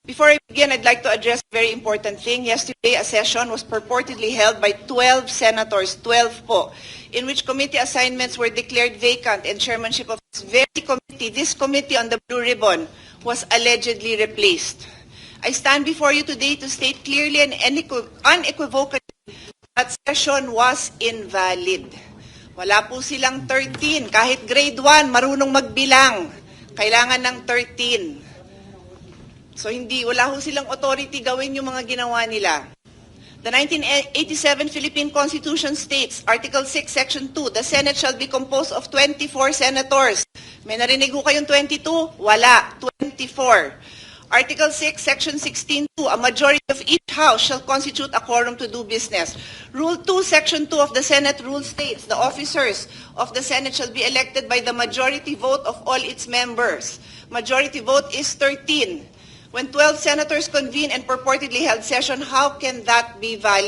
Before I begin, I'd like to address a very important thing. Yesterday, a session was purportedly held by 12 senators, 12 po, in which committee assignments were declared vacant and chairmanship of this committee on the Blue Ribbon was allegedly replaced. I stand before you today to state clearly and unequivocally that session was invalid. Wala po silang 13. Kahit grade 1, marunong magbilang. Kailangan ng 13. So wala ho silang authority gawin yung mga ginawa nila. The 1987 Philippine Constitution states, Article 6, Section 2, the Senate shall be composed of 24 senators. May narinig ho kayong 22? Wala, 24. Article 6, Section 16.2, a majority of each house shall constitute a quorum to do business. Rule 2, Section 2 of the Senate rule states, the officers of the Senate shall be elected by the majority vote of all its members. Majority vote is 13. When 12 senators convene and purportedly held session, how can that be valid?